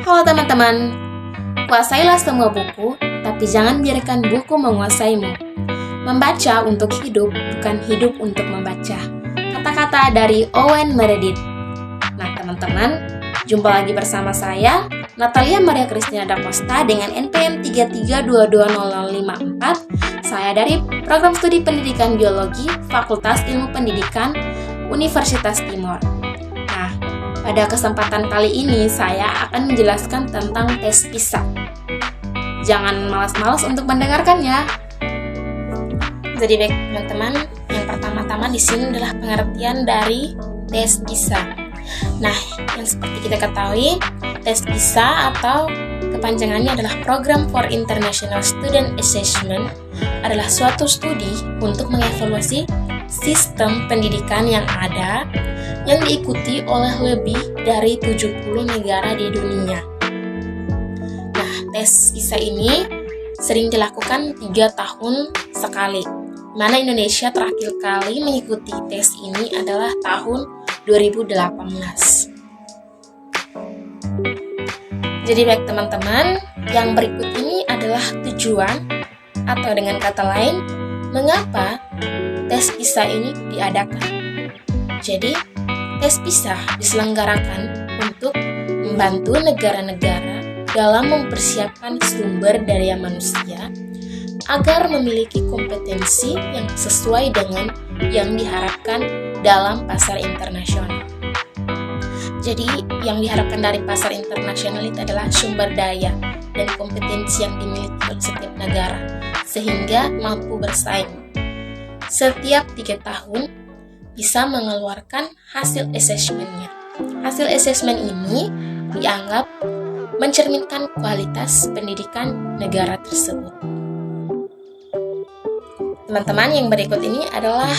Halo teman-teman, kuasailah semua buku, tapi jangan biarkan buku menguasaimu. Membaca untuk hidup, bukan hidup untuk membaca. Kata-kata dari Owen Meredith. Nah teman-teman, jumpa lagi bersama saya, Natalia Maria Christina Da Costa dengan NPM 3322054. Saya dari Program Studi Pendidikan Biologi, Fakultas Ilmu Pendidikan, Universitas Timor. Nah, pada kesempatan kali ini saya akan menjelaskan tentang tes PISA. Jangan malas-malas untuk mendengarkannya. Jadi baik teman-teman, yang pertama-tama di sini adalah pengertian dari tes PISA. Nah, yang seperti kita ketahui, tes PISA atau kepanjangannya adalah Program for International Student Assessment adalah suatu studi untuk mengevaluasi sistem pendidikan yang ada yang diikuti oleh lebih dari 70 negara di dunia. Nah, tes PISA ini sering dilakukan 3 tahun sekali. Mana Indonesia terakhir kali mengikuti tes ini adalah tahun 2018. Jadi baik teman-teman, yang berikut ini adalah tujuan atau dengan kata lain, mengapa tes PISA ini diadakan. Jadi, tes PISA diselenggarakan untuk membantu negara-negara dalam mempersiapkan sumber daya manusia agar memiliki kompetensi yang sesuai dengan yang diharapkan dalam pasar internasional. Jadi, yang diharapkan dari pasar internasional itu adalah sumber daya dan kompetensi yang dimiliki oleh setiap negara, sehingga mampu bersaing. Setiap 3 tahun bisa mengeluarkan hasil asesmennya. Hasil asesmen ini dianggap mencerminkan kualitas pendidikan negara tersebut. Teman-teman, yang berikut ini adalah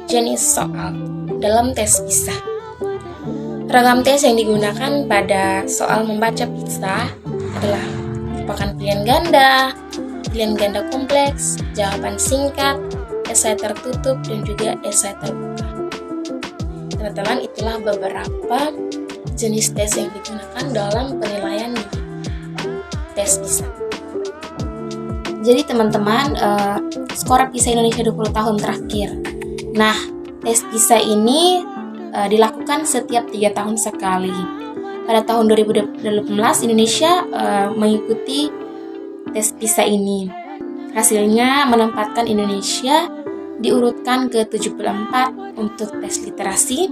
jenis soal dalam tes PISA. Ragam tes yang digunakan pada soal membaca PISA adalah merupakan pilihan ganda kompleks, jawaban singkat, esai tertutup, dan juga esai terbuka. Teman-teman, itulah beberapa jenis tes yang digunakan dalam penilaian di tes PISA. Jadi teman-teman, skor PISA Indonesia 20 tahun terakhir. Nah, tes PISA ini dilakukan setiap 3 tahun sekali. Pada tahun 2018, Indonesia mengikuti tes PISA ini. Hasilnya menempatkan Indonesia diurutkan ke-74 untuk tes literasi,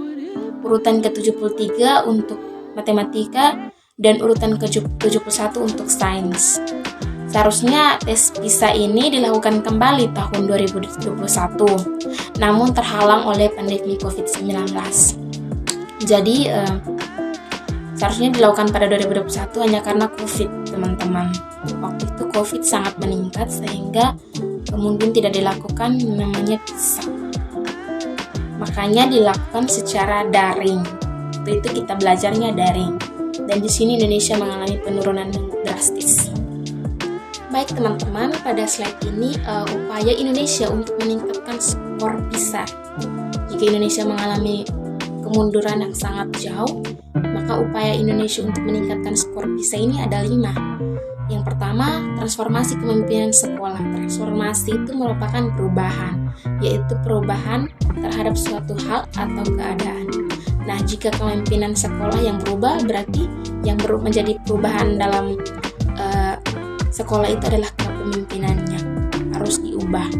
urutan ke-73 untuk matematika, dan urutan ke-71 untuk sains. Seharusnya tes PISA ini dilakukan kembali tahun 2021, namun terhalang oleh pandemi COVID-19. Jadi, seharusnya dilakukan pada 2021 hanya karena COVID, teman-teman. Waktu itu COVID sangat meningkat sehingga mungkin tidak dilakukan namanya PISA. Makanya dilakukan secara daring. Waktu itu kita belajarnya daring. Dan di sini Indonesia mengalami penurunan yang drastis. Baik teman-teman, pada slide ini upaya Indonesia untuk meningkatkan skor PISA. Jika Indonesia mengalami kemunduran yang sangat jauh, maka upaya Indonesia untuk meningkatkan skor PISA ini ada 5. Yang pertama, transformasi kepemimpinan sekolah. Transformasi itu merupakan perubahan, yaitu perubahan terhadap suatu hal atau keadaan. Nah, jika kepemimpinan sekolah yang berubah, berarti yang menjadi perubahan dalam sekolah itu adalah kepemimpinannya, harus diubah.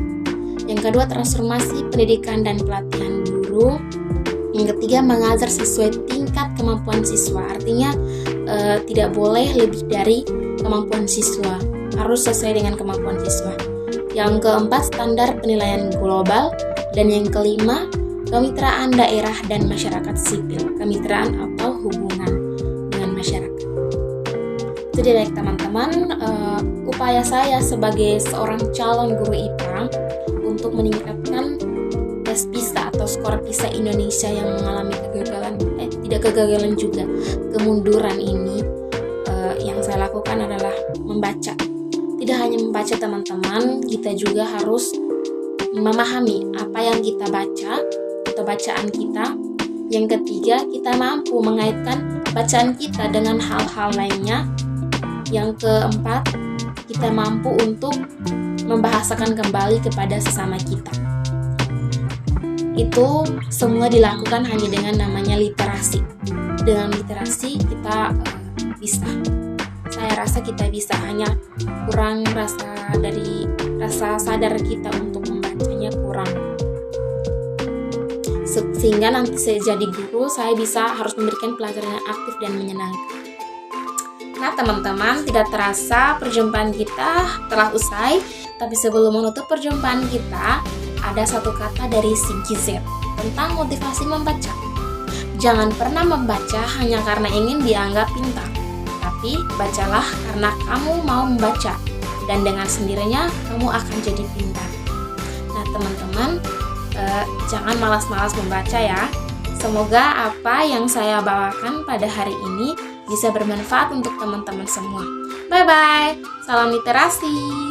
Yang kedua, transformasi pendidikan dan pelatihan guru. Yang ketiga, mengajar sesuai tingkat kemampuan siswa. Artinya tidak boleh lebih dari kemampuan siswa, harus sesuai dengan kemampuan siswa. Yang keempat, standar penilaian global. Dan yang kelima, kemitraan daerah dan masyarakat sipil. Kemitraan atau hubungan dengan masyarakat. Jadi baik teman-teman, upaya saya sebagai seorang calon guru IPA untuk meningkatkan tes PISA atau skor PISA Indonesia yang mengalami kegagalan, tidak kegagalan juga, kemunduran ini, yang saya lakukan adalah membaca. Tidak hanya membaca teman-teman, kita juga harus memahami apa yang kita baca atau bacaan kita. Yang ketiga, kita mampu mengaitkan bacaan kita dengan hal-hal lainnya. Yang keempat, kita mampu untuk membahasakan kembali kepada sesama kita. Itu semua dilakukan hanya dengan namanya literasi. Dengan literasi kita bisa. Saya rasa kita bisa, hanya kurang rasa sadar kita untuk membacanya kurang. Sehingga nanti saya jadi guru, saya harus memberikan pelajaran yang aktif dan menyenangkan. Nah teman-teman, tidak terasa perjumpaan kita telah usai. Tapi sebelum menutup perjumpaan kita, ada satu kata dari Shinji Z tentang motivasi membaca. Jangan pernah membaca hanya karena ingin dianggap pintar, tapi bacalah karena kamu mau membaca, dan dengan sendirinya kamu akan jadi pintar. Nah teman-teman, jangan malas-malas membaca ya. Semoga apa yang saya bawakan pada hari ini bisa bermanfaat untuk teman-teman semua. Bye-bye, salam literasi.